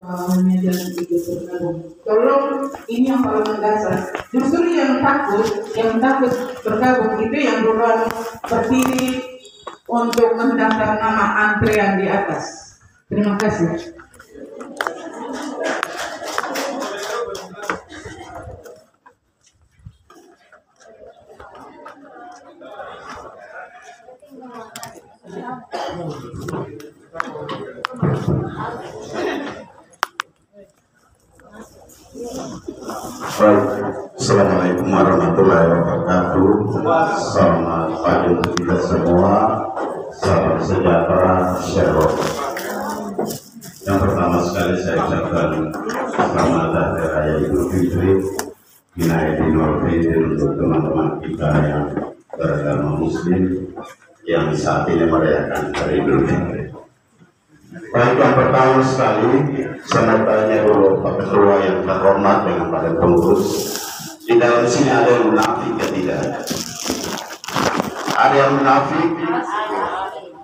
dan ikut bergabung. Tolong, ini yang paling mendasar. Justru yang takut bergabung itu yang duluan berdiri untuk mendaftar nama antrean di atas. Terima kasih. Assalamualaikum warahmatullahi wabarakatuh. Selamat pagi untuk kita semua. Salam sejahtera, shalom. Yang pertama sekali saya ucapkan selamat hari raya Idul Fitri, Minal Aidin wal Faizin untuk teman-teman kita yang beragama Muslim yang saat ini merayakan hari Idul Fitri. Baik, yang pertama sekali saya tanya dulu Pak Ketua yang terhormat dengan Pak Pengurus, di dalam sini ada yang munafik ya tidak? Ada yang munafik?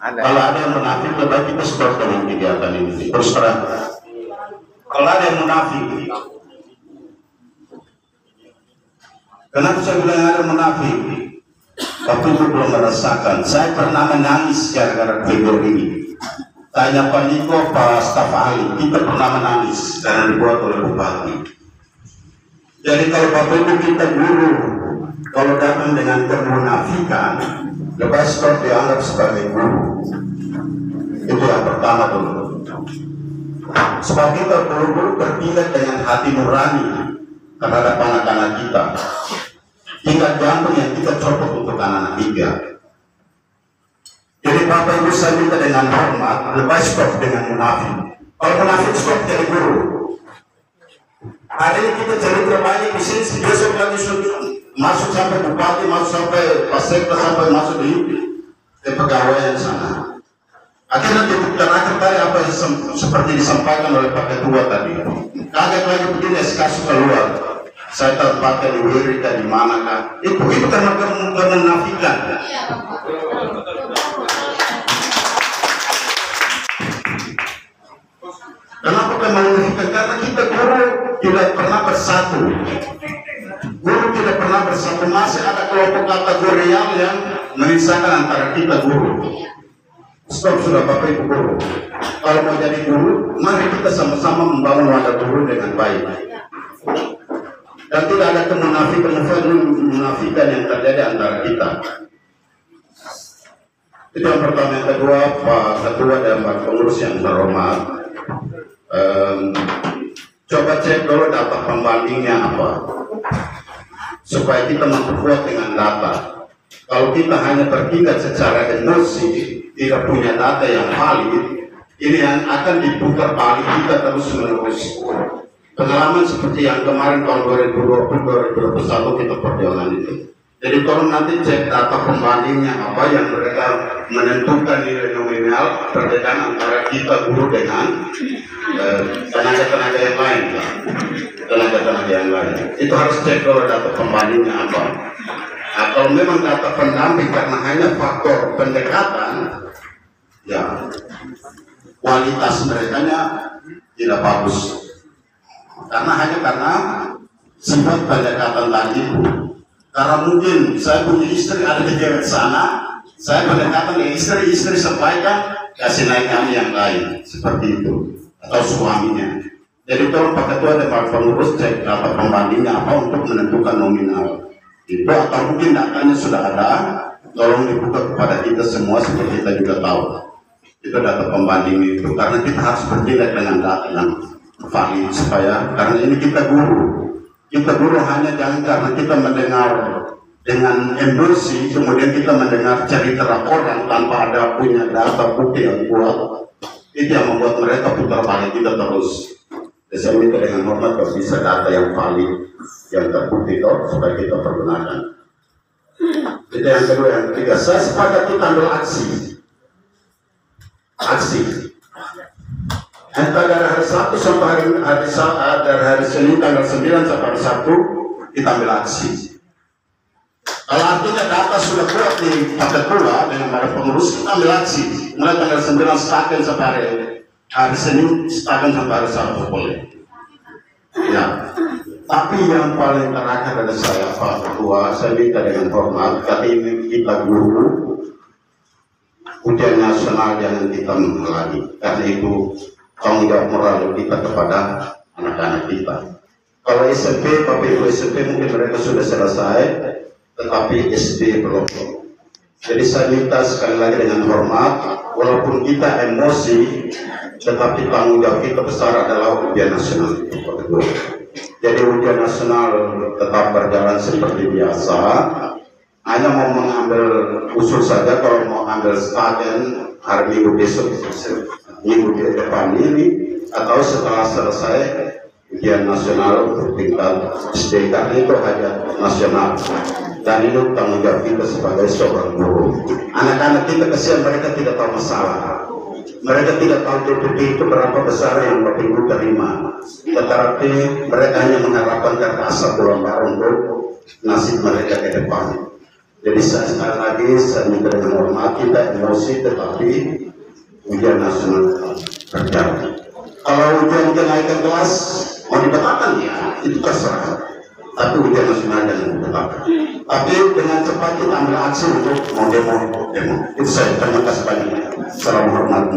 Kalau ada yang munafik, lebih baik kita stop dengan kegiatan ini. Terus terang. Kalau ada yang munafik, kenapa saya bilang ada munafik? Waktu itu belum merasakan. Saya pernah menangis gara-gara figur ini. Tanya Pak Niko, Pak Staf Ahli, kita pernah menangis karena dibuat oleh Bupati. Jadi kalau Bapak Ibu kita guru, kalau datang dengan kemunafikan, lepas stop dianggap sebagai guru. Itu yang pertama dulu. Sebab kita guru-guru bertindak dengan hati nurani terhadap anak-anak kita. Tingkat jantung yang kita copot untuk anak-anak kita. Jadi Bapak Ibu saya minta dengan hormat, lebih stop dengan munafik. Kalau munafik stop jadi guru. Hari ini kita cari terbanyak di sini, besok lagi masuk sampai bupati, masuk sampai pasekta, sampai masuk di pegawaian sana. Akhirnya titik terakhir tadi apa yang seperti disampaikan oleh Pak Ketua tadi. Kaget lagi begini, kasus keluar. Saya tempatkan di Wirika di manakah? Itu karena kemunafikan. Kenapa kemunafikan? Karena kita guru tidak pernah bersatu. Guru tidak pernah bersatu. Masih ada kelompok kategorial yang memisahkan antara kita guru. Stop sudah Bapak Ibu guru. Kalau mau jadi guru, mari kita sama-sama membangun wadah guru dengan baik. Dan tidak ada kemunafikan yang terjadi antara kita. Itu yang pertama. Yang kedua, Pak Ketua dan Pak Pengurus yang terhormat, coba cek dulu data pembandingnya apa, supaya kita memperkuat dengan data. Kalau kita hanya bertindak secara emosi, tidak punya data yang valid, ini yang akan diputar balik kita terus menerus. Pengalaman seperti yang kemarin tahun 2020-2021 kita perjuangan itu. Jadi tolong nanti cek data pembandingnya apa yang mereka menentukan nilai nominal perbedaan antara kita guru dengan tenaga-tenaga yang lain. Tenaga-tenaga yang lain. Itu harus cek dulu data pembandingnya apa. Nah, kalau memang data pendamping karena hanya faktor pendekatan, ya kualitas mereka tidak bagus. Karena sifat pendekatan tadi. Karena mungkin saya punya istri ada di cewek sana, saya pendekatan dengan istri sampaikan kasih naik kami yang lain seperti itu atau suaminya. Jadi tolong Pak Ketua dan Pak Pengurus cek data pembandingnya apa untuk menentukan nominal itu, atau mungkin datanya sudah ada, tolong dibuka kepada kita semua supaya kita juga tahu itu data pembanding itu, karena kita harus bertindak dengan data yang valid supaya, karena ini kita guru hanya jangan karena kita mendengar dengan emosi, kemudian kita mendengar cerita orang tanpa ada punya data bukti yang kuat, itu yang membuat mereka putar balik kita terus. Jadi saya minta dengan hormat kalau bisa data yang valid, yang terbukti supaya kita pergunakan. Itu yang kedua. Yang ketiga, saya sepakat kita ambil aksi. Entah dari hari Sabtu sampai dari hari Senin tanggal 9 sampai hari Sabtu kita ambil aksi. Kalau artinya data sudah kuat di Pak Ketua dengan para pengurus, kita ambil aksi mulai tanggal 9 sampai hari Senin stabil sampai hari Sabtu boleh. Ya, tapi yang paling terakhir dari saya Pak Ketua, saya minta dengan hormat, kali ini kita guru ujian nasional jangan kita menghalangi, karena itu tanggung jawab moral kita kepada anak-anak kita. Kalau SMP, Bapak Ibu SMP mungkin mereka sudah selesai, tetapi SD belum. Jadi saya minta sekali lagi dengan hormat, walaupun kita emosi, tetapi tanggung jawab kita besar adalah ujian nasional. Jadi ujian nasional tetap berjalan seperti biasa. Hanya mau mengambil usul saja, kalau mau ambil stadion hari Minggu besok, minggu depan ini, atau setelah selesai ujian nasional untuk tingkat SD, karena itu hajat nasional. Dan itu tanggung jawab kita sebagai seorang guru. Anak-anak kita kesian, mereka tidak tahu masalah. Mereka tidak tahu DPP itu berapa besar yang Bapak Ibu terima. Tetapi mereka hanya mengharapkan kata asal pulang untuk nasib mereka ke depan. Jadi sekali lagi saya minta dengan hormat, kita emosi tetapi ujian nasional berjalan. Kalau ujian kenaikan kelas mau dibatalkan ya itu terserah. Tapi ujian nasional jangan dibatalkan. Tapi dengan cepat kita ambil aksi untuk mau demo. Itu saya terima kasih banyak. Salam hormat.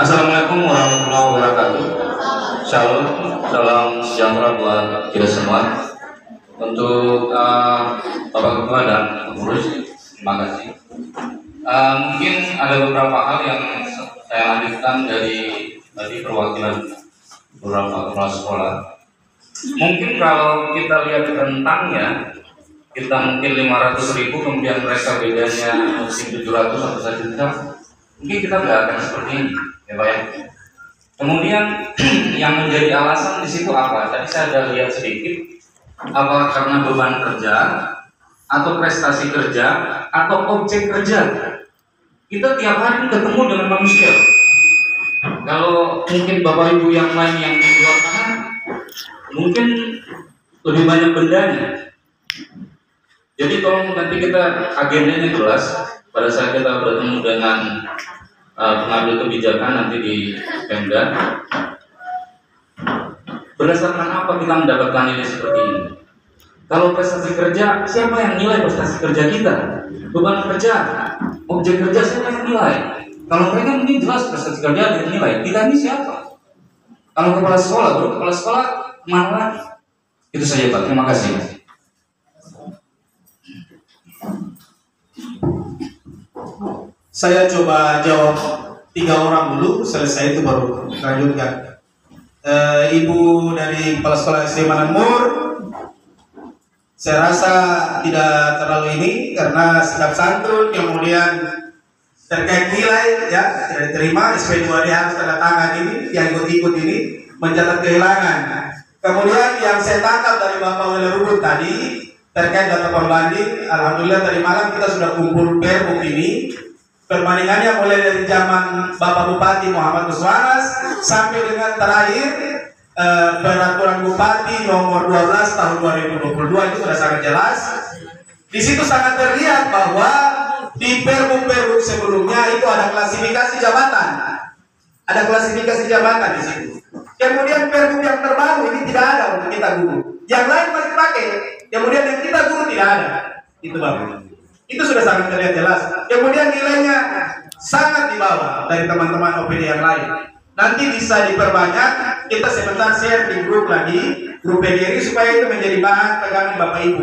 Assalamualaikum warahmatullahi wabarakatuh. Shalom, salam sejahtera buat kita semua. Untuk Bapak Ketua dan pengurus, terima kasih. Mungkin ada beberapa hal yang saya lanjutkan dari perwakilan beberapa kepala sekolah. Mungkin kalau kita lihat rentangnya, kita mungkin 500.000, kemudian mereka bedanya mungkin 700 atau 1 juta. Mungkin kita nggak akan seperti ini, ya Pak ya. Kemudian yang menjadi alasan di situ apa? Tadi saya ada lihat sedikit, apa karena beban kerja, atau prestasi kerja, atau objek kerja. Kita tiap hari ketemu dengan manusia. Kalau mungkin Bapak Ibu yang lain yang di luar sana, mungkin lebih banyak bendanya. Jadi tolong nanti kita agendanya jelas. Pada saat kita bertemu dengan pengambil kebijakan nanti di Pemda, berdasarkan apa kita mendapatkan nilai seperti ini? Kalau prestasi kerja, siapa yang nilai prestasi kerja kita? Beban kerja, objek kerja, siapa yang nilai? Kalau mereka mungkin jelas prestasi kerja dinilai, kita ini siapa? Kalau kepala sekolah, baru kepala sekolah mana lagi? Itu saja Pak, terima kasih. Saya coba jawab 3 orang dulu, selesai itu baru lanjutkan. Ibu dari Kepala Sekolah SD Mananmur, saya rasa tidak terlalu ini karena sikap santun, kemudian terkait nilai ya tidak diterima, SP2D harus tanda tangan ini, yang ikut-ikut ini mencatat kehilangan. Kemudian yang saya tangkap dari Bapak Wali Rukun tadi terkait data pembanding, alhamdulillah tadi malam kita sudah kumpul perbuk ini. Perbandingannya mulai dari zaman Bapak Bupati Muhammad Kuswanas sampai dengan terakhir peraturan Bupati nomor 12 tahun 2022 itu sudah sangat jelas. Di situ sangat terlihat bahwa di perbuk-perbuk sebelumnya itu ada klasifikasi jabatan. Ada klasifikasi jabatan di situ. Kemudian perbuk yang terbaru ini tidak ada untuk kita guru. Yang lain masih pakai. Kemudian yang kita guru tidak ada. Itu Bapak. Itu sudah sangat terlihat jelas. Kemudian nilainya sangat di bawah dari teman-teman OPD yang lain. Nanti bisa diperbanyak. Kita sebentar share di grup lagi, grup PDRI, supaya itu menjadi bahan pegangan Bapak Ibu.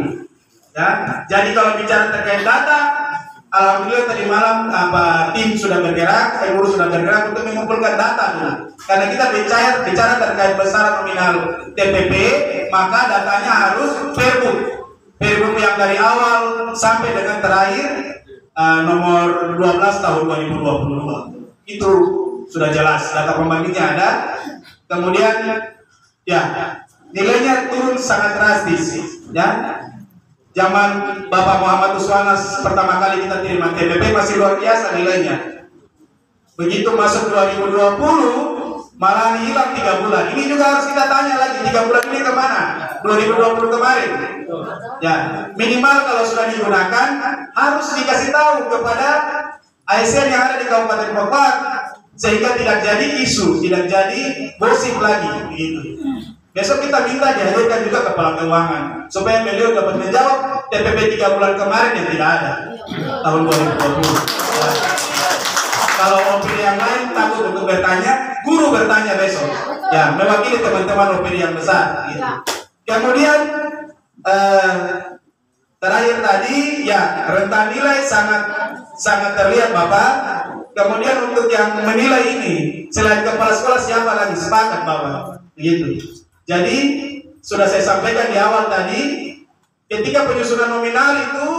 Ya. Jadi kalau bicara terkait data, alhamdulillah tadi malam tim sudah bergerak, guru sudah bergerak untuk mengumpulkan data dulu. Karena kita bicara terkait besaran nominal TPP, maka datanya harus perbuk yang dari awal sampai dengan terakhir nomor 12 tahun 2022. Itu sudah jelas, data pembandingnya ada. Kemudian ya nilainya turun sangat drastis ya. Zaman Bapak Muhammad Uswanas pertama kali kita terima TPP masih luar biasa nilainya. Begitu masuk 2020 malah hilang 3 bulan. Ini juga harus kita tanya lagi, 3 bulan ini kemana? 2020 kemarin. Ya, minimal kalau sudah digunakan harus dikasih tahu kepada ASN yang ada di Kabupaten Bogor sehingga tidak jadi isu, tidak jadi gosip lagi. Begitu. Besok kita minta dihadirkan juga kepala keuangan supaya beliau dapat menjawab TPP 3 bulan kemarin yang tidak ada tahun 2020. Ya. Kalau opini yang lain takut untuk bertanya, guru bertanya besok. Ya, mewakili teman-teman opini yang besar. Gitu. Kemudian terakhir tadi, ya rentan nilai sangat terlihat Bapak. Kemudian untuk yang menilai ini, selain kepala sekolah siapa lagi? Sepakat Bapak. Begitu. Jadi sudah saya sampaikan di awal tadi, ketika penyusunan nominal itu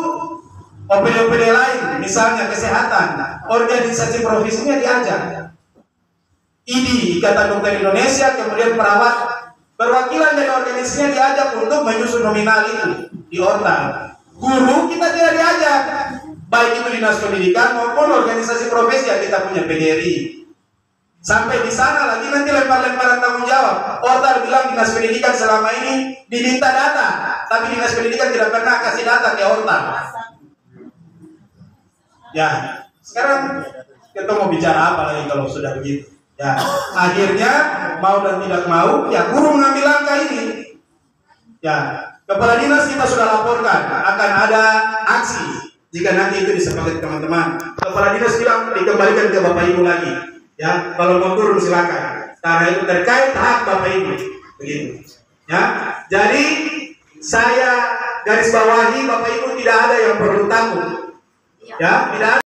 OPD-OPD lain, misalnya kesehatan, organisasi profesinya diajak. IDI, Ikatan Dokter Indonesia, kemudian perawat, perwakilan dari organisasinya diajak untuk menyusun nominal itu di ORTA. Guru kita tidak diajak, baik itu dinas pendidikan maupun organisasi profesi yang kita punya PGRI. Sampai di sana lagi nanti lempar-lemparan tanggung jawab. ORTA bilang dinas pendidikan selama ini diminta data, tapi dinas pendidikan tidak pernah kasih data ke ORTA. Ya, sekarang kita mau bicara apa lagi kalau sudah begitu? Ya, akhirnya mau dan tidak mau, ya guru mengambil langkah ini. Ya, kepala dinas kita sudah laporkan akan ada aksi jika nanti itu disepakati teman-teman. Kepala dinas bilang dikembalikan ke Bapak Ibu lagi. Ya, kalau mau turun silakan. Karena itu terkait hak Bapak Ibu. Begitu. Ya, jadi saya garis bawahi Bapak Ibu tidak ada yang perlu takut. Ya, tidak ada.